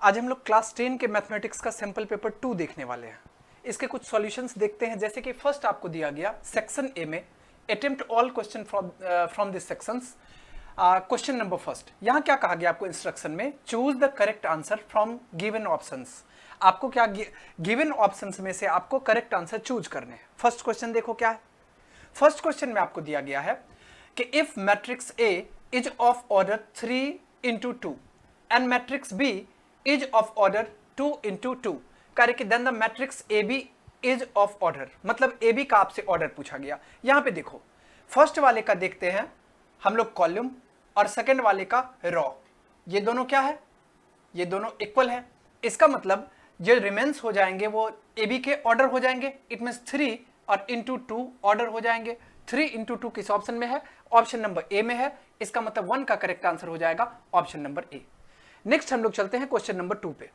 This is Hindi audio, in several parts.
आज हम लोग क्लास 10 के मैथमेटिक्स का सैंपल पेपर 2 देखने वाले हैं। इसके कुछ सॉल्यूशंस देखते हैं। जैसे कि फर्स्ट आपको दिया गया सेक्शन ए में attempt all question from this sections. Question number first, यहाँ क्या कहा गया आपको इंस्ट्रक्शन में, choose the correct answer from given options. आपको क्या गिवन ऑप्शंस में से आपको करेक्ट आंसर चूज करने हैं। फर्स्ट क्वेश्चन देखो क्या है। फर्स्ट क्वेश्चन में आपको दिया गया है कि if matrix A is of order 3/2 and matrix B is of order 2/2 कार्य कि then the matrix A B is of order, मतलब ए बी का आपसे ऑर्डर पूछा गया। यहां पे देखो फर्स्ट वाले का देखते हैं हम लोग कॉलम और सेकंड वाले का रॉ। ये दोनों क्या है, ये दोनों इक्वल है। इसका मतलब जो रिमेन्स हो जाएंगे वो ए बी के ऑर्डर हो जाएंगे। इट मीन्स 3 और इंटू 2 ऑर्डर हो जाएंगे। 3/2 किस ऑप्शन में है, ऑप्शन नंबर ए में है। इसका मतलब 1 का करेक्ट आंसर हो जाएगा ऑप्शन नंबर ए। नेक्स्ट हम लोग चलते हैं क्वेश्चन नंबर 2 पे।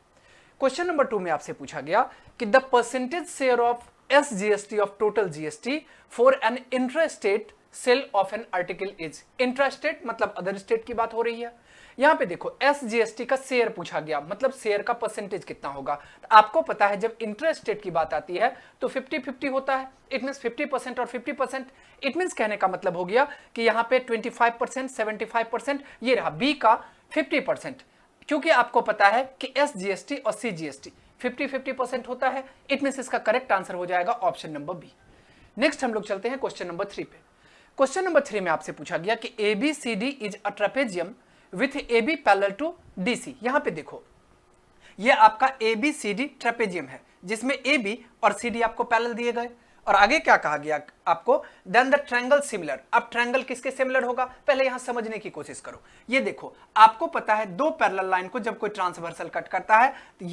क्वेश्चन नंबर 2 में आपसे पूछा गया कि the percentage share of SGST of total GST for an intrastate sale of an article is. Intrastate मतलब अदर स्टेट की बात हो रही है। यहां पे देखो SGST का शेयर पूछा गया, मतलब शेयर का परसेंटेज कितना होगा। तो आपको पता है जब इंट्रास्टेट की बात आती है तो 50-50 होता है। इट मीन्स 50% और 50%। इट मीन्स कहने का मतलब हो गया कि यहाँ पे 25%, 75%, ये रहा बी का 50%। क्योंकि आपको पता है कि SGST और CGST 50-50% होता है। इट मीन्स इसका करेक्ट आंसर हो जाएगा ऑप्शन नंबर बी। नेक्स्ट हम लोग चलते हैं क्वेश्चन नंबर 3 पे। क्वेश्चन नंबर 3 में आपसे पूछा गया कि ABCD is a trapezium with AB parallel to DC। यहां पे देखो ये आपका ABCD ट्रेपेजियम है जिसमें AB और CD आपको पैरेलल दिए गए। और आगे क्या कहा गया आपको, देन द ट्रायंगल सिमिलर। अब ट्रायंगल किसके सिमिलर होगा, पहले यहां समझने की कोशिश करो। ये देखो आपको पता है दो पैरेलल लाइन को जब कोई ट्रांसवर्सल कट करता है तो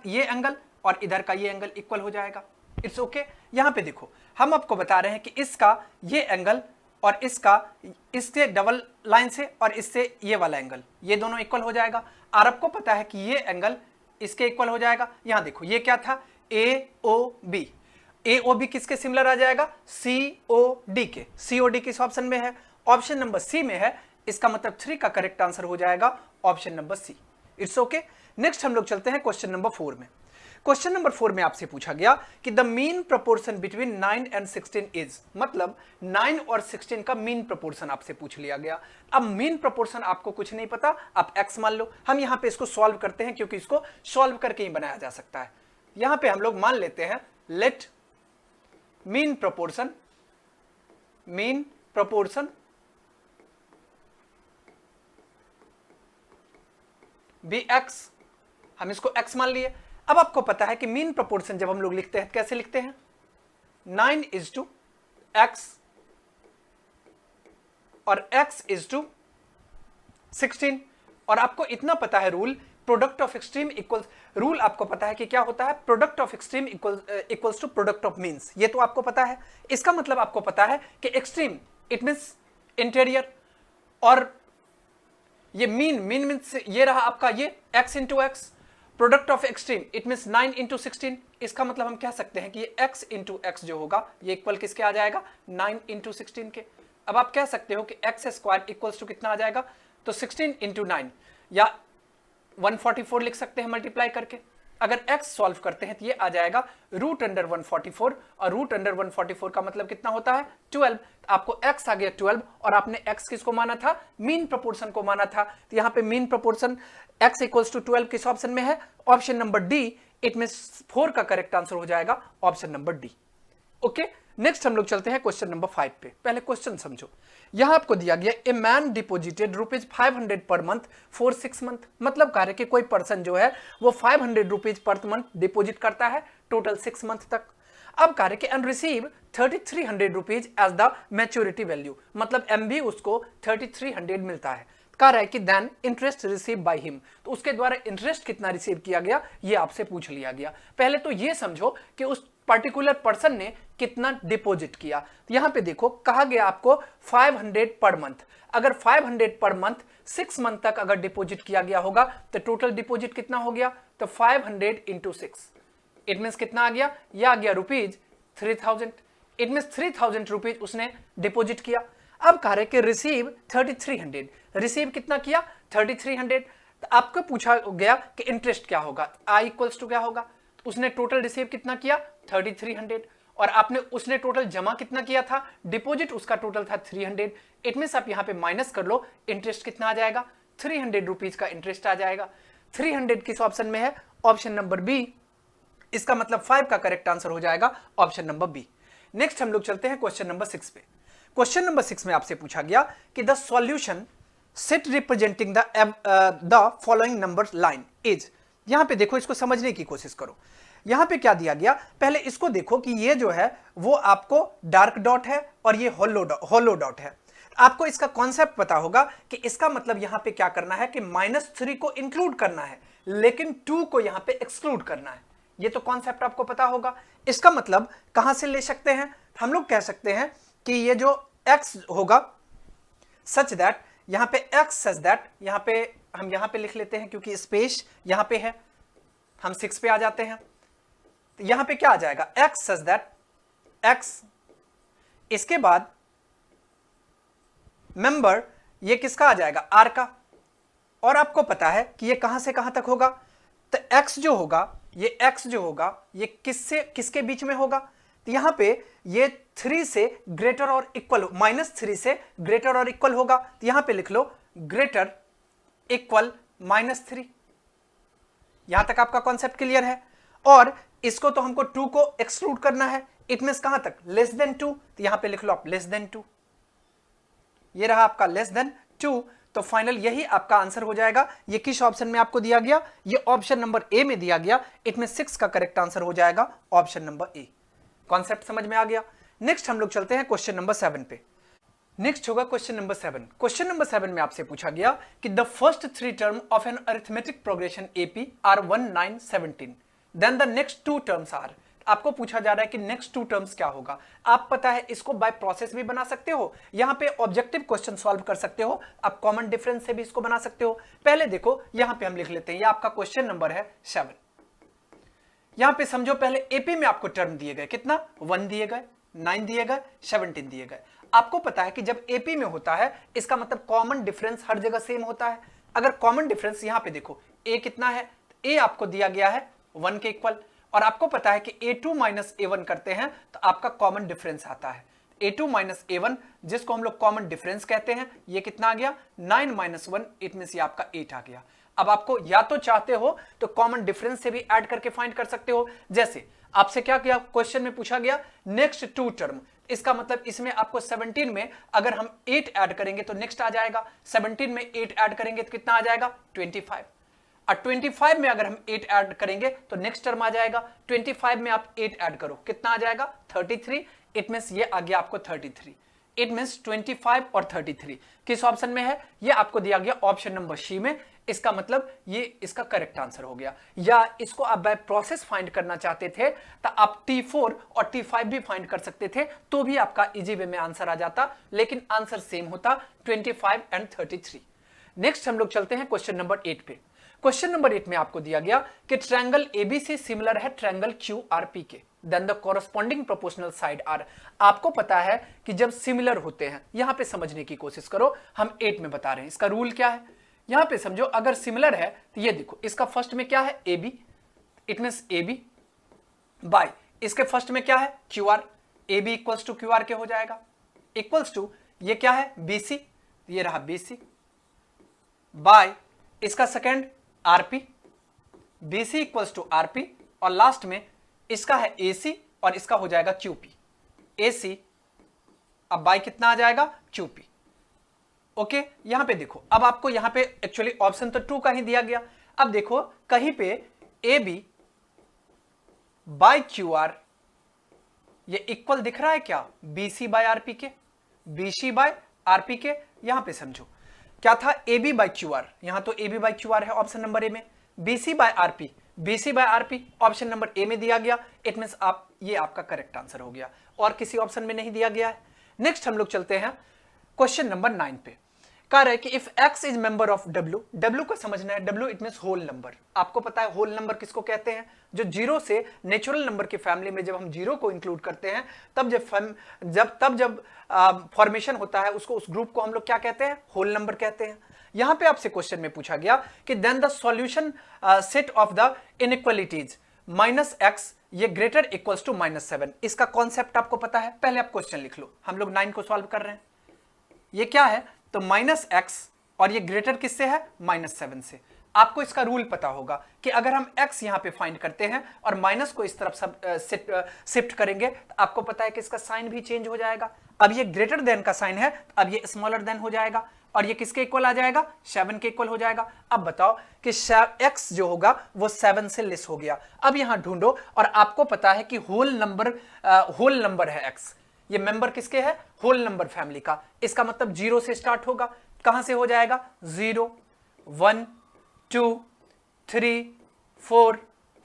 ये एंगल और इधर का ये एंगल इक्वल हो जाएगा। It's okay. यहां पे देखो हम आपको बता रहे हैं कि इसका ये एंगल और इसका इससे डबल लाइन से और इससे ये वाला एंगल ये दोनों इक्वल हो जाएगा। और आपको पता है कि ये एंगल इसके इक्वल हो जाएगा। यहां देखो ये क्या था, AOB। AOB किसके सिमिलर आ जाएगा, COD के। COD किस ऑप्शन में है, ऑप्शन नंबर सी में है। इसका मतलब 3 का करेक्ट आंसर हो जाएगा option number C. It's okay. Next हम लोग चलते हैं क्वेश्चन नंबर 4 में। क्वेश्चन नंबर 4 में आपसे पूछा गया कि the mean proportion between 9 and 16 is, मतलब 9 और 16 का मीन प्रोपोर्शन आपसे पूछ लिया गया। अब मीन प्रोपोर्शन आपको कुछ नहीं पता, आप x मान लो। हम यहां पे इसको सॉल्व करते हैं क्योंकि इसको सॉल्व करके ही बनाया जा सकता है। यहां पे हम लोग मान लेते हैं let mean proportion be x, हम इसको x मान लिए। अब आपको पता है कि मीन प्रोपोर्शन जब हम लोग लिखते हैं कैसे लिखते हैं, 9:x और x:16। और आपको इतना पता है rule, product of extreme equals, rule आपको पता है कि क्या होता है, product of extreme equals to product of means. ये तो आपको पता है। इसका मतलब आपको पता है कि एक्सट्रीम इट मीन्स इंटीरियर, और ये मीन मीन्स ये रहा आपका ये x into x. Product of extreme it means 9:16। इसका मतलब हम कह सकते हैं कि ये x इंटू एक्स जो होगा ये इक्वल किसके आ जाएगा, 9:16 के। अब आप कह सकते हो कि x² इक्वल्स टू कितना आ जाएगा, तो 16 इंटू 9 या 144 लिख सकते हैं मल्टीप्लाई करके। अगर x सॉल्व करते हैं तो ये आ जाएगा √144, और √144 का मतलब कितना होता है, 12। आपको x आ गया 12 और आपने x किसको माना था, मीन प्रोपोर्शन को माना था। तो यहां पे mean proportion x equals to 12 किस ऑप्शन में है, option number D. It means 4 का करेक्ट आंसर हो जाएगा option number D. Okay. Next हम लोग चलते हैं क्वेश्चन नंबर 5 पे। पहले क्वेश्चन समझो। यहां आपको दिया गया a man deposited ₹500 per month for 6 month, मतलब कह रहे कि कोई पर्सन जो है वो 500 रुपीज पर मंथ डिपोजिट करता है टोटल 6 मंथ तक। अब कह रहे कि and receive 3300 rupees as the maturity value, मतलब MB उसको 3300 मिलता है। कह रहा है कि then interest receive by him, तो उसके द्वारा इंटरेस्ट कितना रिसीव किया गया ये आपसे पूछ लिया गया। पहले तो ये समझो कि उस पर्टिकुलर पर्सन ने कितना डिपॉजिट किया। तो यहां पे देखो कहा गया आपको 500 पर मंथ। अगर 500 पर मंथ 6 मंथ तक अगर डिपॉजिट किया गया होगा तो टोटल डिपॉजिट कितना हो गया, तो 500 इंटू 6। इट मीन्स कितना आ गया, यह आ गया ₹3000। इट मीन्स 3000 रुपीज उसने डिपॉजिट किया। अब कह रहे कि रिसीव 3300, रिसीव कितना किया 3300। तो आपको पूछा गया कि इंटरेस्ट क्या होगा, आई इक्वल्स टू क्या होगा, तो उसने टोटल रिसीव कितना किया 3300, और आपने उसने टोटल जमा कितना किया था, डिपॉजिट उसका टोटल था 300। इट मींस आप यहां पे माइनस कर लो, इंटरेस्ट कितना आ जाएगा 300 रुपीज का इंटरेस्ट आ जाएगा। 300 किस ऑप्शन में है, ऑप्शन नंबर बी। इसका मतलब 5 का करेक्ट आंसर हो जाएगा ऑप्शन नंबर बी। नेक्स्ट हम लोग चलते हैं क्वेश्चन नंबर 6 पे। क्वेश्चन नंबर 6 में आपसे पूछा गया कि the solution set representing the following number line is. यहां पे देखो, इसको समझने की कोशिश करो। यहां पे क्या दिया गया, पहले इसको देखो कि ये जो है वो आपको डार्क डॉट है और ये होलो डॉट है। आपको इसका कॉन्सेप्ट पता होगा कि इसका मतलब यहां पे क्या करना है कि -3 को इंक्लूड करना है, लेकिन 2 को यहां पे एक्सक्लूड करना है। ये तो कॉन्सेप्ट आपको पता होगा। इसका मतलब कहां से ले सकते हैं, हम लोग कह सकते हैं कि ये जो x होगा सच दैट, यहां पे x सच दैट, यहां पे हम यहां पे लिख लेते हैं क्योंकि स्पेस यहां पे है, हम 6 पे आ जाते हैं। तो यहां पे क्या आ जाएगा, x सच दैट x, इसके बाद मेंबर ये किसका आ जाएगा, r का, और आपको पता है कि ये कहां से कहां तक होगा, तो x जो होगा, ये x जो होगा ये किससे किसके बीच में होगा, तो यहां पे ये 3 से ग्रेटर और इक्वल, -3 से ग्रेटर और इक्वल होगा, तो यहां पे लिख लो ग्रेटर इक्वल -3। यहां तक आपका कॉन्सेप्ट क्लियर है। और इसको तो हमको 2 को एक्सक्लूड करना है, इट मींस कहां तक, लेस देन 2, तो यहां पे लिख लो आप लेस देन 2। ये रहा आपका लेस देन 2, तो फाइनल यही आपका आंसर हो जाएगा। ये किस ऑप्शन में आपको दिया गया, ये ऑप्शन नंबर ए में दिया गया। इट में 6 का करेक्ट आंसर हो जाएगा ऑप्शन नंबर ए। कॉन्सेप्ट समझ में आ गया। नेक्स्ट हम लोग चलते हैं क्वेश्चन नंबर 7 पे। नेक्स्ट होगा क्वेश्चन नंबर 7। क्वेश्चन नंबर 7 में आपसे पूछा गया कि the first 3 term of an arithmetic progression AP are 1, 9, 17, then the next 2 terms are. आपको पूछा जा रहा है कि नेक्स्ट 2 टर्म्स क्या होगा। आप पता है इसको बाय प्रोसेस भी बना सकते हो, यहां पे ऑब्जेक्टिव क्वेश्चन सॉल्व कर सकते हो, आप कॉमन डिफरेंस से भी इसको बना सकते हो। पहले देखो यहां पे हम लिख लेते हैं, ये आपका क्वेश्चन नंबर है 7। यहां पे समझो पहले एपी में आपको टर्म दिए गए, कितना 1 दिए गए, 9 दिए गए, 17 दिए गए। आपको पता है कि जब एपी में होता है इसका मतलब कॉमन डिफरेंस हर जगह सेम होता है। अगर कॉमन डिफरेंस यहां पे देखो ए कितना है, ए आपको दिया गया है 1 के इक्वल, और आपको पता है कि a2 माइनस a1 करते हैं तो आपका कॉमन डिफरेंस आता है a2 माइनस a1, जिसको हम लोग कॉमन डिफरेंस कहते हैं। ये कितना आ गया 9 माइनस 1, इट मींस ये आपका 8 आ गया। अब आपको या तो चाहते हो तो कॉमन डिफरेंस से भी ऐड करके फाइंड कर सकते हो। जैसे आपसे क्या किया, क्वेश्चन में पूछा गया नेक्स्ट 2 टर्म, इसका मतलब इसमें आपको 17 में अगर हम 8 ऐड करेंगे तो नेक्स्ट आ जाएगा, 17 में 8 ऐड करेंगे तो कितना आ जाएगा 25, और 25 में अगर हम 8 ऐड करेंगे तो नेक्स्ट टर्म आ जाएगा। 25 में आप 8 ऐड करो, कितना आ जाएगा 33, इट मींस ये आ गया आपको 33। इट मींस 25 और 33 किस ऑप्शन में है, ये आपको दिया गया ऑप्शन नंबर सी में। इसका मतलब ये इसका करेक्ट आंसर हो गया। या इसको आप बाय प्रोसेस फाइंड करना चाहते थे तो आप T4 और T5 भी फाइंड कर सकते थे, तो भी आपका इजी वे में आंसर आ जाता, लेकिन आंसर सेम होता 25 एंड 33। नेक्स्ट हम लोग चलते हैं क्वेश्चन नंबर 8 पे। क्वेश्चन नंबर 8 में आपको दिया गया कि ट्रायंगल एबीसी सिमिलर है ट्रायंगल क्यूआरपी के, then the corresponding proportional side are. आपको पता है कि जब सिमिलर होते हैं, यहां पे समझने की कोशिश करो, हम 8 में बता रहे हैं इसका रूल क्या है। यहां पे समझो अगर सिमिलर है तो ये देखो, इसका फर्स्ट में क्या है A B, it means A B by इसके फर्स्ट में क्या है Q R, A B equals to Q R के हो जाएगा, इक्वल्स टू ये क्या है बी सी, ये रहा बी सी बाय इसका second RP, B C equals R RP, और लास्ट में इसका है ए सी और इसका हो जाएगा क्यूपी, ए सी अब बाय कितना आ जाएगा क्यूपी। ओके यहां पे देखो, अब आपको यहां पे एक्चुअली ऑप्शन तो 2 का ही दिया गया। अब देखो कहीं पे A B by Q R ये इक्वल दिख रहा है क्या बी सी बाय आरपी के, बी सी बाय आरपी के। यहां पे समझो क्या था A B by Q R, यहां तो A B by Q R है ऑप्शन नंबर ए में, B C by RP, B C by RP option number A में दिया गया। इट मींस आप ये आपका करेक्ट आंसर हो गया और किसी ऑप्शन में नहीं दिया गया है। नेक्स्ट हम लोग चलते हैं क्वेश्चन नंबर 9 पे। कह रहा है कि if x is member of w, w को समझना है, w it means whole number. आपको पता है होल नंबर किसको कहते हैं, जो जीरो से नेचुरल नंबर की फैमिली में जब हम जीरो को इंक्लूड करते हैं तब जब फॉर्मेशन होता है उसको, उस ग्रुप को हम लोग क्या कहते हैं होल नंबर कहते हैं। यहां पे आपसे क्वेश्चन में पूछा गया कि then the solution set of the inequalities -x ये ग्रेटर इक्वल्स टू -7। इसका कॉन्सेप्ट आपको पता है, पहले आप क्वेश्चन लिख लो। हम लोग 9 को सॉल्व कर रहे हैं। ये क्या है, तो -x और ये ग्रेटर किससे है, -7 से। आपको इसका रूल पता होगा कि अगर हम x यहां पे फाइंड करते हैं और माइनस को इस तरफ शिफ्ट करेंगे तो आपको पता है कि इसका साइन भी चेंज हो जाएगा। अब ये ग्रेटर देन का साइन है, अब ये स्मॉलर देन हो जाएगा और ये किसके इक्वल आ जाएगा, 7 के इक्वल हो जाएगा। अब बताओ कि x जो होगा वो 7 से लेस हो गया। अब यहां ढूंढो, और आपको पता है कि होल नंबर है x। ये मेंबर किसके है, होल नंबर फैमिली का। इसका मतलब 0 से स्टार्ट होगा। कहां से हो जाएगा, 0 1 2 3 4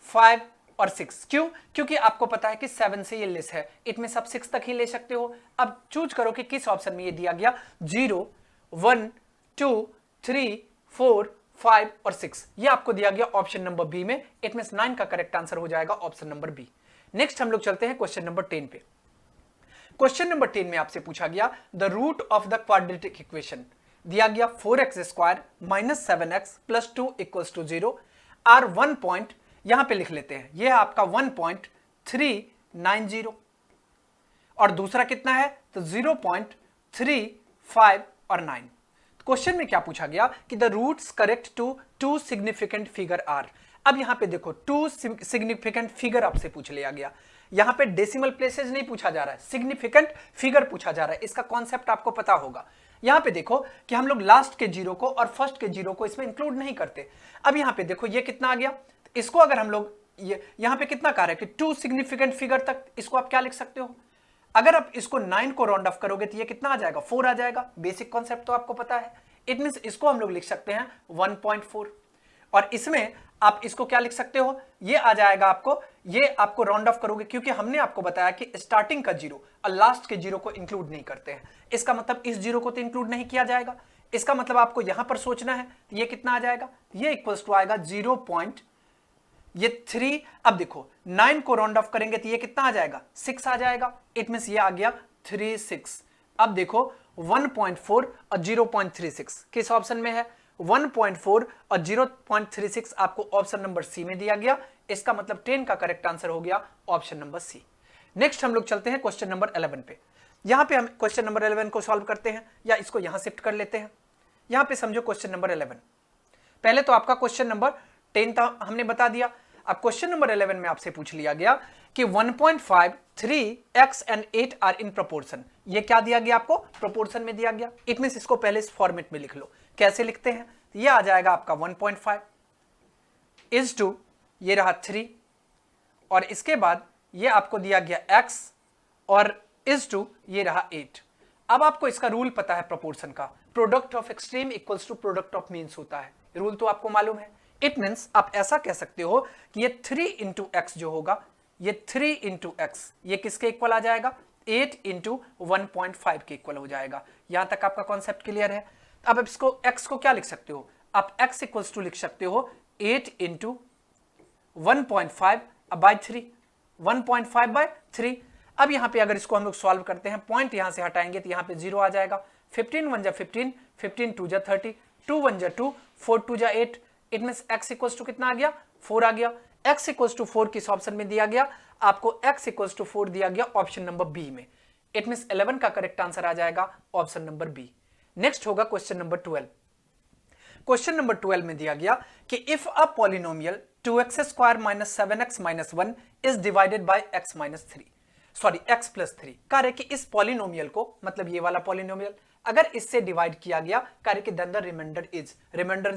5 और 6। क्यों, क्योंकि आपको पता है कि 7 से ये लेस है, इसमें सब 6 तक ही ले सकते हो। अब चूज करो कि किस ऑप्शन में ये दिया गया, 0 1 2 3 4 5 और 6। ये आपको दिया गया ऑप्शन नंबर बी में। इट मींस 9 का करेक्ट आंसर हो जाएगा ऑप्शन नंबर बी। नेक्स्ट हम लोग चलते हैं क्वेश्चन नंबर 10 पे। क्वेश्चन नंबर 10 में आपसे पूछा गया the root of the quadratic equation. दिया गया 4x square minus 7x plus 2 equals to 0 are 1 point, यहां पे लिख लेते हैं, यह है आपका 1.390 और दूसरा कितना है, तो 0.35 और 9। क्वेश्चन में क्या पूछा गया कि the roots correct to two significant figure are. अब यहां पे देखो, टू सिग्निफिकेंट फिगर आपसे पूछ लिया गया। यहां पे डेसिमल प्लेसेस नहीं पूछा जा रहा है, सिग्निफिकेंट फिगर पूछा जा रहा है। इसका कॉन्सेप्ट आपको पता होगा। यहां पे देखो कि हम लोग लास्ट के जीरो को और फर्स्ट के जीरो को इसमें इंक्लूड नहीं करते। अब यहां पे देखो ये कितना आ गया, इसको अगर हम लोग यहां पे कितना कह रहे हैं कि टू सिग्निफिकेंट फिगर तक, इसको आप क्या लिख सकते हो, अगर आप इसको 9 को राउंड ऑफ करोगे तो ये कितना आ जाएगा, 4 आ जाएगा। बेसिक कॉन्सेप्ट तो आपको पता है। इट मींस इसको हम लोग लिख सकते हैं 1.4 और इसमें आप इसको क्या लिख सकते हो, ये आ जाएगा आपको, ये आपको राउंड ऑफ करोगे क्योंकि हमने आपको बताया कि स्टार्टिंग का जीरो और लास्ट के जीरो को इंक्लूड नहीं करते हैं। इसका मतलब इस जीरो को तो इंक्लूड नहीं किया जाएगा। इसका मतलब आपको यहां पर सोचना है, ये कितना आ जाएगा, ये इक्वल्स टू आएगा 0.3। अब देखो 9 को राउंड ऑफ करेंगे तो ये कितना आ जाएगा, 6 आ जाएगा। इट मींस ये आ गया 36। अब देखो 1.4 और 0.36 किस ऑप्शन में है, 1.4 और 0.36 आपको ऑप्शन नंबर सी में दिया गया। इसका मतलब 10 का करेक्ट आंसर हो गया ऑप्शन नंबर सी। नेक्स्ट हम लोग चलते हैं क्वेश्चन नंबर 11 पे। यहां पे हम क्वेश्चन नंबर 11 को सॉल्व करते हैं, या इसको यहां शिफ्ट कर लेते हैं। यहां पे समझो क्वेश्चन नंबर 11, पहले तो आपका क्वेश्चन नंबर 10 था, हमने बता दिया। अब क्वेश्चन नंबर 11 में आपसे पूछ लिया गया कि 1.5 3x and 8 are in proportion. ये क्या दिया गया आपको, प्रोपोर्शन में दिया गया। इट मींस इसको पहले इस फॉर्मेट में लिख लो। कैसे लिखते हैं, ये आ जाएगा आपका 1.5 इज टू, ये रहा 3 और इसके बाद ये आपको दिया गया x और इज टू ये रहा 8। अब आपको इसका रूल पता है प्रोपोर्शन का, product of extreme equals to product of means होता है। रूल तो आपको मालूम है। इट मीन्स आप ऐसा कह सकते हो कि ये 3 इंटू एक्स जो होगा, ये 3 इंटू एक्स ये किसके इक्वल आ जाएगा, 8 इंटू 1.5 के इक्वल हो जाएगा। यहां तक आपका कॉन्सेप्ट क्लियर है। अब इसको x को क्या लिख सकते हो, आप x इक्वल्स टू लिख सकते हो 8 इंटू 1.5 बाय 3, 1.5 बाय 3। अब यहां पे अगर इसको हम लोग सॉल्व करते हैं, पॉइंट यहां से हटाएंगे तो यहां पे 0 आ जाएगा। 15 1 जा 15, 15 2 जा 30, 2 1 जा 2, 4 2 जा 8। It means x equals to कितना आ गया, 4 आ गया। x इक्वल्स टू 4 किस ऑप्शन में दिया गया, आपको x इक्वल्स टू 4 दिया गया ऑप्शन नंबर बी में। इट मींस 11 का करेक्ट आंसर आ जाएगा ऑप्शन नंबर बी। नेक्स्ट होगा क्वेश्चन नंबर 12। क्वेश्चन नंबर 12 में दिया गया कि if a polynomial 2x square minus 7x minus 1 is divided by x minus 3, sorry x plus 3। कह रहे कि इस पॉलिनोमियल को, मतलब ये वाला पॉलिनोमियल अगर इससे डिवाइड किया गया, कह रहे कि then the remainder is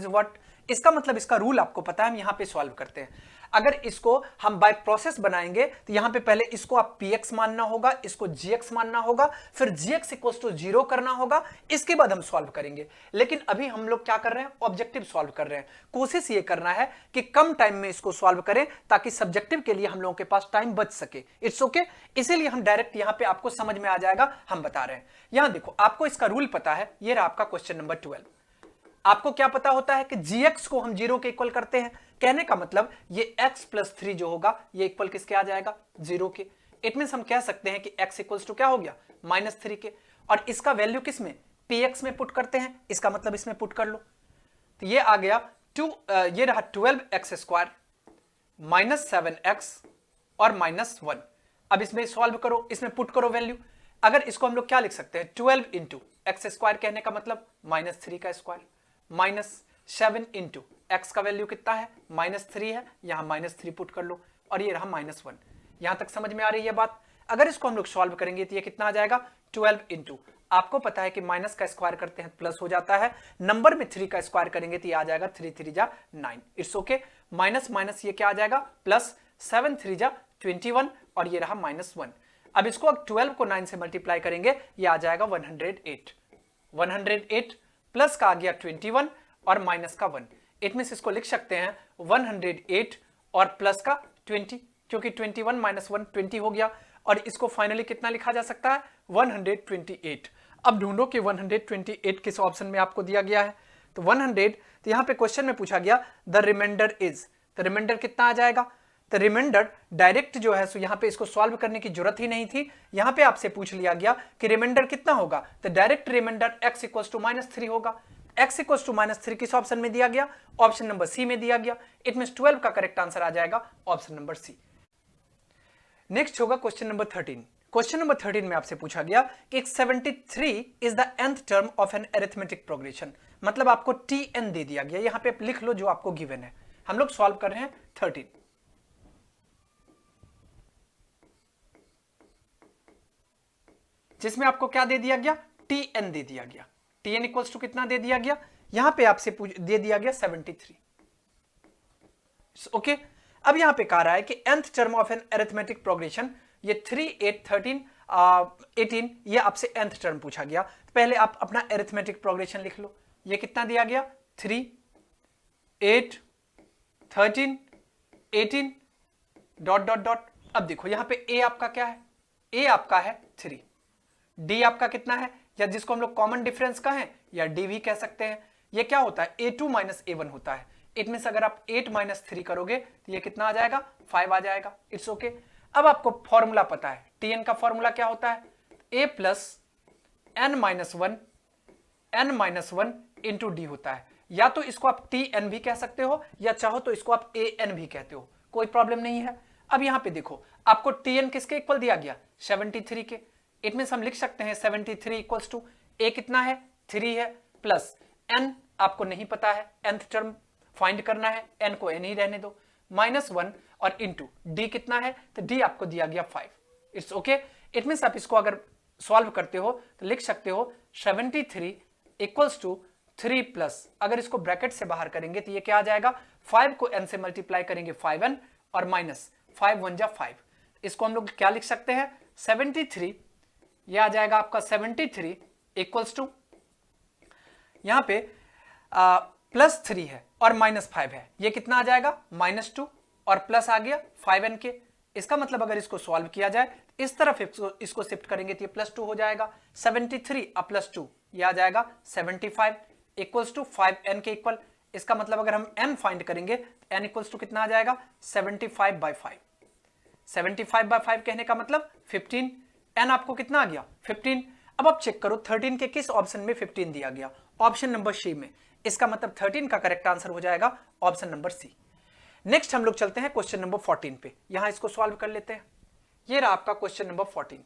what. इसका मतलब इसका रूल आपको पता है, हम यहां पे सॉल्व करते हैं। अगर इसको हम बाय प्रोसेस बनाएंगे तो यहां पे पहले इसको आप px मानना होगा, इसको gx मानना होगा, फिर gx इक्वल्स टू 0 करना होगा, इसके बाद हम सॉल्व करेंगे। लेकिन अभी हम लोग क्या कर रहे हैं, ऑब्जेक्टिव सॉल्व कर रहे हैं। कोशिश ये करना है कि कम टाइम में इसको सॉल्व करें ताकि सब्जेक्टिव के लिए हम लोगों के पास टाइम बच सके। इट्स ओके, इसीलिए हम डायरेक्ट यहां पे आपको समझ में आ जाएगा, हम बता रहे हैं। यहां देखो आपको इसका रूल पता है, ये रहा आपका क्वेश्चन नंबर 12। आपको क्या पता होता है कि gx को हम 0 के इक्वल करते हैं। कहने का मतलब ये x प्लस 3 जो होगा ये इक्वल किसके आ जाएगा, 0 के। इट मींस हम कह सकते हैं कि x इक्वल्स टू क्या हो गया, -3 के। और इसका वैल्यू किस में, px में पुट करते हैं। इसका मतलब इसमें पुट कर लो, तो ये आ गया ये रहा 12x² माइनस 7x और माइनस 1। अब इसमें सॉल्व करो, इसमें पुट करो वैल्यू। अगर इसको हम लोग क्या लिख सकते हैं, 12 इंटू x² कहने का मतलब -3 का स्क्वायर माइनस 7 इंटू एक्स का वैल्यू कितना है, -3 है, यहां -3 पुट कर लो और ये रहा -1। यहां तक समझ में आ रही है बात। अगर इसको हम लोग सॉल्व करेंगे तो ये कितना आ जाएगा, 12 इंटू, आपको पता है कि माइनस का स्क्वायर करते हैं प्लस हो जाता है, नंबर में 3 का स्क्वायर करेंगे तो ये आ जाएगा 3 3 जा 9। इट्स ओके, माइनस माइनस ये क्या आ जाएगा प्लस, 7 3 जा 21 और ये रहा -1। अब इसको अब 12 को 9 से मल्टीप्लाई करेंगे, ये आ जाएगा 108। 108 प्लस का आ गया 21 और माइनस का 1। इट मींस इसको लिख सकते हैं 108 और प्लस का 20, क्योंकि 21 माइनस 1 20 हो गया। और इसको फाइनली कितना लिखा जा सकता है, 128। अब ढूंढो कि 128 किस ऑप्शन में आपको दिया गया है। तो 100, तो यहां पे क्वेश्चन में पूछा गया द रिमाइंडर इज, तो रिमाइंडर कितना आ जाएगा। तो रिमाइंडर डायरेक्ट जो है सो यहां पे इसको सॉल्व करने की जरूरत ही नहीं थी, यहां पे आपसे पूछ लिया गया कि रिमाइंडर कितना होगा, तो डायरेक्ट रिमाइंडर x = -3 होगा। x = -3 किस ऑप्शन में दिया गया, ऑप्शन नंबर सी में दिया गया। इट मींस 12 का करेक्ट आंसर आ जाएगा ऑप्शन नंबर सी। नेक्स्ट होगा क्वेश्चन नंबर 13। क्वेश्चन नंबर 13 में आपसे पूछा गया कि 73 is the nth term of an arithmetic progression, मतलब आपको tn दे दिया गया, यहां पे आप लिख लो जो आपको गिवन है। हम लोग सॉल्व कर रहे हैं 13, जिसमें आपको क्या दे दिया गया, tn दे दिया गया। tn इक्वल्स टू कितना दे दिया गया, यहां पे आपसे दे दिया गया 73। ओके, अब यहां पे कह रहा है कि nth term of an arithmetic progression, ये 3 8 13 18, ये आपसे nth टर्म पूछा गया। तो पहले आप अपना अरिथमेटिक प्रोग्रेशन लिख लो। ये कितना दिया गया, 3 8 13 18 डॉट डॉट डॉट। अब देखो यहां पे a आपका क्या है, a आपका है 3, d आपका कितना है, या जिसको हम लोग कॉमन डिफरेंस कहें या d भी कह सकते हैं, ये क्या होता है, a2 - a1 होता है। इट मींस अगर आप 8 - 3 करोगे तो ये कितना आ जाएगा, 5 आ जाएगा। It's okay. अब आपको फॉर्मूला पता है, tn का फॉर्मूला क्या होता है, a + n-1 इंटू डी होता है। या तो इसको आप tn भी कह सकते हो, या चाहो तो इसको आप an भी कहते हो, कोई प्रॉब्लम नहीं है। अब यहां पे देखो आपको tn किसके इक्वल दिया गया, 73 के। इट मींस हम लिख सकते हैं 73 इक्वल्स टू a कितना है, 3 है, प्लस n आपको नहीं पता है, nth टर्म फाइंड करना है, n को n ही रहने दो, -1 और इंटू d कितना है, तो d आपको दिया गया 5। It's okay. इट मींस आप इसको अगर सॉल्व करते हो तो लिख सकते हो 73 इक्वल्स टू 3 प्लस, अगर इसको ब्रैकेट से बाहर करेंगे तो ये क्या आ जाएगा, 5 को n से मल्टीप्लाई करेंगे 5n और माइनस 5 1 जा 5। इसको हम लोग क्या लिख सकते हैं, 73, ये आ जाएगा आपका 73 इक्वल्स टू, यहां पे +3 है और -5 है, ये कितना आ जाएगा, -2 और प्लस आ गया 5n के। इसका मतलब अगर इसको सॉल्व किया जाए इस तरफ इसको शिफ्ट करेंगे तो ये +2 हो जाएगा, 73 और +2 ये आ जाएगा 75 इक्वल्स टू 5n के इक्वल। इसका मतलब अगर हम n फाइंड करेंगे तो n इक्वल्स टू कितना आ जाएगा, 75/5। 75/5 कहने का मतलब 15, n आपको कितना आ गया, 15। अब आप चेक करो 13 के किस ऑप्शन में 15 दिया गया, ऑप्शन नंबर सी में। इसका मतलब 13 का करेक्ट आंसर हो जाएगा ऑप्शन नंबर सी। नेक्स्ट हम लोग चलते हैं क्वेश्चन नंबर 14 पे, यहां इसको सॉल्व कर लेते हैं। ये रहा आपका क्वेश्चन नंबर 14।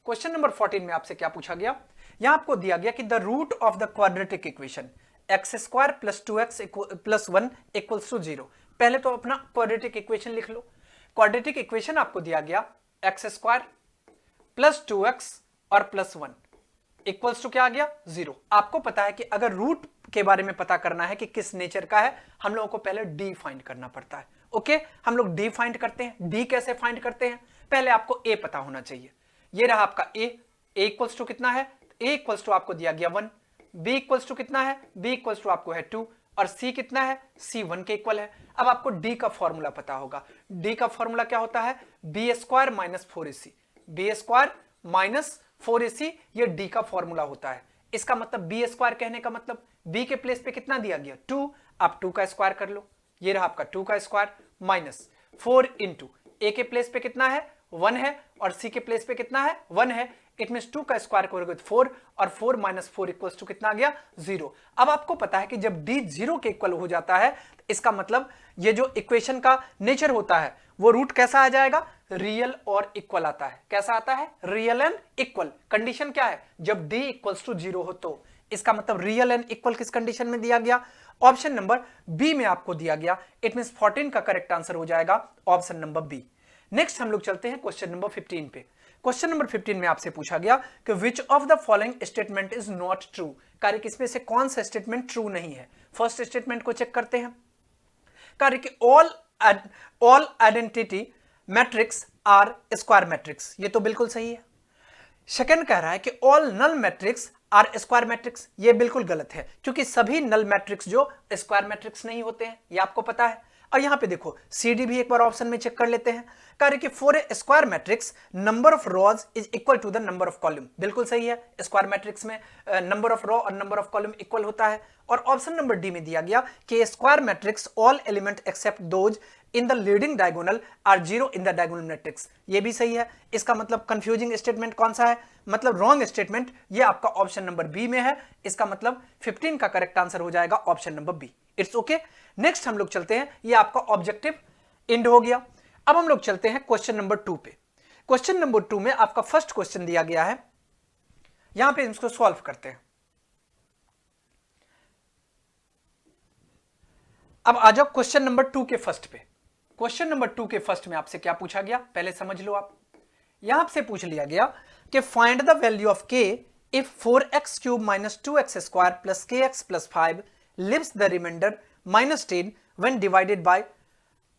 क्वेश्चन नंबर 14 में आपसे क्या पूछा गया, यहां आपको दिया गया कि the root of the quadratic equation x² + 2x + 1 = 0। पहले तो अपना क्वाड्रेटिक इक्वेशन लिख लो। क्वाड्रेटिक इक्वेशन आपको दिया गया x² + 2x और +1 इक्वल्स टू क्या आ गया, 0। आपको पता है कि अगर रूट के बारे में पता करना है कि किस नेचर का है, हम लोगों को पहले डी फाइंड करना पड़ता है। ओके, हम लोग डी फाइंड करते हैं। डी कैसे फाइंड करते हैं, पहले आपको ए पता होना चाहिए। ये रहा आपका ए इक्वल्स टू कितना है, ए इक्वल्स टू आपको दिया गया 1, बी इक्वल्स टू कितना है, बी इक्वल्स टू आपको है 2 और सी कितना है, सी 1 के इक्वल है। अब आपको डी का फॉर्मूला पता होगा। डी का फॉर्मूला क्या होता है, b square minus 4ac, b square minus 4ac, ये डी का फॉर्मूला होता है। इसका मतलब बी स्क्वायर कहने का मतलब बी के प्लेस पे कितना दिया गया, 2, आप 2 का स्क्वायर कर लो, ये रहा आपका 2 का स्क्वायर माइनस 4 इंटू ए के प्लेस पे कितना है, 1 है और सी के प्लेस पे कितना है, 1 है। इट मीन 2 का स्क्वायर करोगे तो 4, और 4 माइनस 4 इक्वल्स टू कितना आ गया 0। अब आपको पता है कि जब d 0 के इक्वल हो जाता है तो इसका मतलब ये जो इक्वेशन का नेचर होता है वो रूट कैसा आ जाएगा, रियल और इक्वल आता है। कैसा आता है, रियल एंड इक्वल। कंडीशन क्या है, जब d इक्वल्स टू 0 हो तो। इसका मतलब रियल एंड इक्वल किस कंडीशन में दिया गया, ऑप्शन नंबर बी में आपको दिया गया। इट मींस 14 का करेक्ट आंसर हो जाएगा ऑप्शन नंबर बी। नेक्स्ट हम लोग चलते हैं क्वेश्चन नंबर 15 पे। क्वेश्चन नंबर 15 में आपसे पूछा गया कि which of the following statement is not true. कार्य किसमें से कौन सा स्टेटमेंट ट्रू नहीं है। फर्स्ट स्टेटमेंट को चेक करते हैं। कार्य कि all identity matrix are square matrix, ये तो बिल्कुल सही है। सेकंड कह रहा है कि all null matrix are square matrix, ये बिल्कुल गलत है क्योंकि सभी नल मैट्रिक्स जो स्क्वायर मैट्रिक्स नहीं होते हैं, ये आपको पता है। और यहां पे देखो CD भी एक बार ऑप्शन में चेक कर लेते हैं। कार्य कि for a square matrix number of rows is equal to the number of column, बिल्कुल सही है। स्क्वायर मैट्रिक्स में नंबर ऑफ रो और नंबर ऑफ कॉलम इक्वल होता है। और ऑप्शन नंबर डी में दिया गया कि square matrix all element except those in the leading diagonal are 0 in the diagonal matrix, ये भी सही है। इसका मतलब कंफ्यूजिंग स्टेटमेंट कौन सा है, मतलब रॉन्ग स्टेटमेंट, ये आपका ऑप्शन नंबर बी में है। इसका मतलब 15 का करेक्ट आंसर हो जाएगा option number B. It's okay. Next हम लोग चलते हैं, ये आपका ऑब्जेक्टिव एंड हो गया। अब हम लोग चलते हैं क्वेश्चन नंबर 2 पे। क्वेश्चन नंबर 2 में आपका फर्स्ट क्वेश्चन दिया गया है, यहां पे इसको सॉल्व करते हैं। अब आ जाओ क्वेश्चन नंबर 2 के फर्स्ट पे। क्वेश्चन नंबर 2 के फर्स्ट में आपसे क्या पूछा गया, पहले समझ लो आप। यहां से पूछ लिया गया कि find the value of k if 4x cube minus 2x square plus kx plus 5 lives the remainder minus 10 when divided by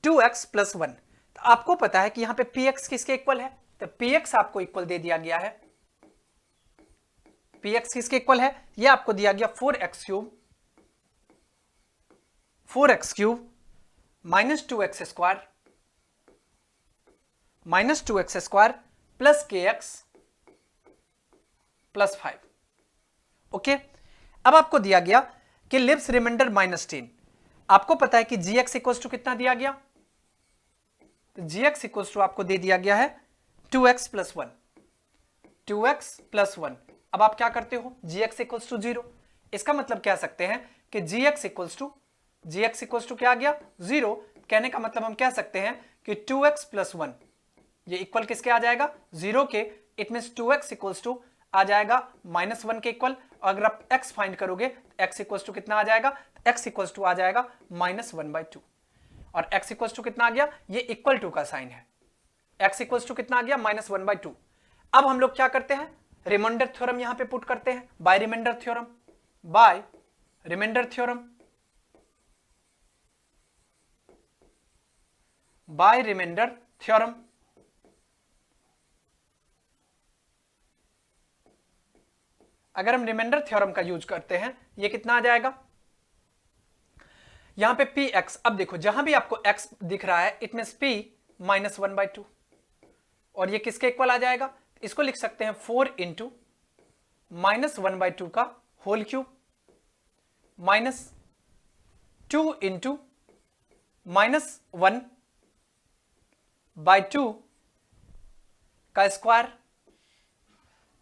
2x plus 1। तो आपको पता है कि यहां पे px किसके इक्वल है, तो px आपको इक्वल दे दिया गया है। px किसके इक्वल है, यह आपको दिया गया 4x cube minus 2x square plus kx plus 5। Okay. अब आपको दिया गया कि लिव्स रिमाइंडर माइनस 10। आपको पता है कि gx इक्वल्स टू कितना दिया गया, तो gx इक्वल्स टू आपको दे दिया गया है 2x प्लस 1, 2x प्लस 1। अब आप क्या करते हो, gx इक्वल्स टू 0। इसका मतलब कह सकते हैं कि gx इक्वल्स टू क्या आ गया 0। कहने का मतलब हम कह सकते हैं कि 2x प्लस 1 ये इक्वल किसके आ जाएगा 0 के। It means 2x equals to आ जाएगा माइनस 1 के इक्वल। अगर आप x फाइंड करोगे तो x इक्वल्स टू कितना आ जाएगा, x इक्वल्स टू आ जाएगा माइनस 1/2। और x इक्वल्स टू कितना आ गया, ये इक्वल टू का साइन है। x इक्वल्स टू कितना आ गया माइनस 1/2। अब हम लोग क्या करते हैं, रिमाइंडर थ्योरम यहां पे पुट करते हैं, बाय रिमाइंडर थ्योरम। अगर हम रिमाइंडर थ्योरम का यूज करते हैं, ये कितना आ जाएगा, यहां पे px। अब देखो जहां भी आपको x दिख रहा है इट मींस p माइनस 1/2, और ये किसके इक्वल आ जाएगा, इसको लिख सकते हैं 4 इंटू माइनस 1/2 का whole cube minus 2 into minus 1/2 का square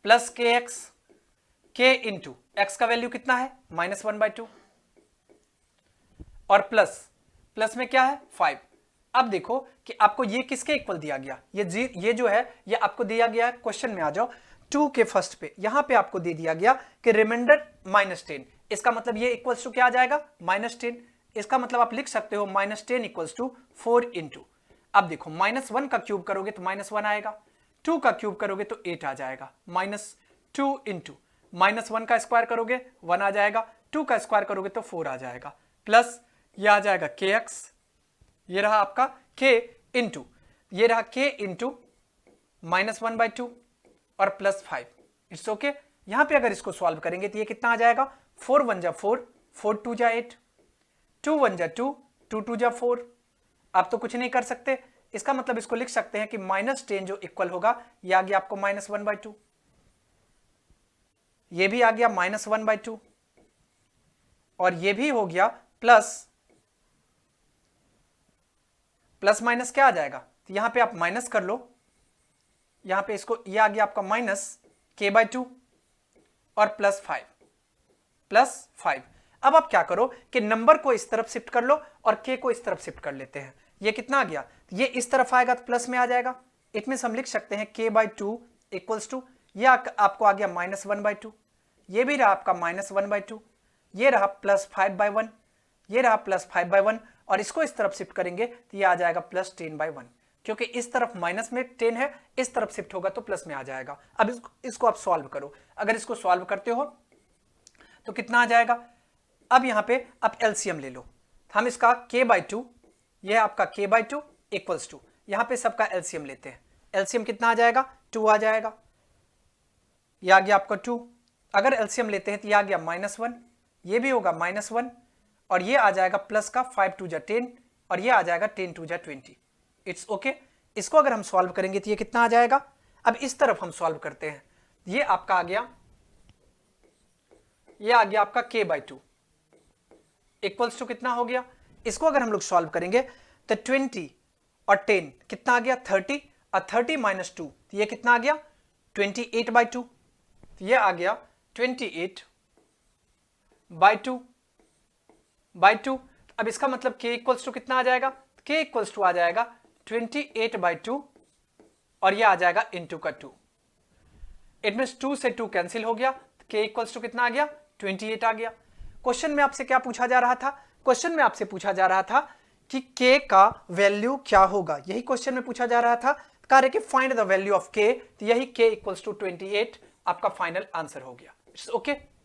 plus kx, k into x का वैल्यू कितना है माइनस 1/2, और प्लस में क्या है 5। अब देखो कि आपको ये किसके इक्वल दिया गया, ये जो है ये आपको दिया गया है। क्वेश्चन में आ जाओ 2 के फर्स्ट पे, यहां पे आपको दे दिया गया कि रिमाइंडर माइनस 10। इसका मतलब ये इक्वल्स टू क्या आ जाएगा माइनस 10। इसका मतलब आप लिख सकते हो माइनस 10 इक्वल्स टू 4 इंटू। अब देखो माइनस 1 का क्यूब करोगे तो माइनस 1 आएगा, 2 का क्यूब करोगे तो 8 आ जाएगा, माइनस 2 इंटू माइनस 1 का स्क्वायर करोगे 1 आ जाएगा, 2 का स्क्वायर करोगे तो 4 आ जाएगा, प्लस ये आ जाएगा kx, ये रहा आपका k इंटू ये रहा k इंटू माइनस 1/2 और प्लस 5। It's okay. यहां पे अगर इसको सॉल्व करेंगे तो ये कितना आ जाएगा, 4 1 जा 4, 4 2 जा 8, 2 1 जा 2, 2 2 जा 4। आप तो कुछ नहीं कर सकते, इसका मतलब इसको लिख सकते हैं कि माइनस 10 जो इक्वल होगा ये आ गया आपको माइनस 1/2, ये भी आ गया माइनस 1/2, और ये भी हो गया प्लस माइनस क्या आ जाएगा, तो यहां पे आप माइनस कर लो, यहां पे इसको ये आ गया आपका माइनस k/2 और +5 अब आप क्या करो कि नंबर को इस तरफ शिफ्ट कर लो और k को इस तरफ शिफ्ट कर लेते हैं। ये कितना आ गया, ये इस तरफ आएगा तो प्लस में आ जाएगा। इट मीन्स हम लिख सकते हैं k/2 इक्वल्स टू, ये आपको आ गया -1/2, ये भी रहा आपका -1/2, ये रहा +5/1, ये रहा +5/1 और इसको इस तरफ शिफ्ट करेंगे तो ये आ जाएगा +10/1, क्योंकि इस तरफ माइनस में 10 है, इस तरफ शिफ्ट होगा तो प्लस में आ जाएगा। अब इसको आप सॉल्व करो, अगर इसको सॉल्व करते हो तो कितना आ जाएगा। अब यहां पे आप एलसीएम ले लो, हम इसका k/2, यह आपका k/2 इक्वल्स टू, यहां पे सबका एलसीएम लेते हैं। एलसीएम कितना आ जाएगा, 2 आ जाएगा, यह आ गया आपका 2। अगर एलसीएम लेते हैं तो यह आ गया -1, ये भी होगा -1 और ये आ जाएगा प्लस का 5 2 जा 10 और ये आ जाएगा 10 2 जा 20। It's okay. इसको अगर हम सॉल्व करेंगे तो ये कितना आ जाएगा। अब इस तरफ हम सॉल्व करते हैं, ये आपका आ गया, ये आ गया आपका k/2 इक्वल्स टू कितना हो गया। इसको अगर हम लोग सॉल्व करेंगे तो 20 और 10 कितना आ गया 30 और 30 - 2 तो ये कितना आ गया 28/2, तो ये आ गया 28/2। अब इसका मतलब k इक्वल्स टू कितना आ जाएगा, k इक्वल्स टू आ जाएगा 28/2 और ये आ जाएगा इंटू का 2। इट मीन्स 2 से 2 कैंसिल हो गया, k इक्वल्स टू कितना आ गया 28 आ गया। क्वेश्चन में आपसे क्या पूछा जा रहा था, क्वेश्चन में आपसे पूछा जा रहा था कि k का वैल्यू क्या होगा, यही क्वेश्चन में पूछा जा रहा था। कह रहे कि find the value of k, तो यही k इक्वल्स टू 28 आपका फाइनल आंसर हो गया। It's okay.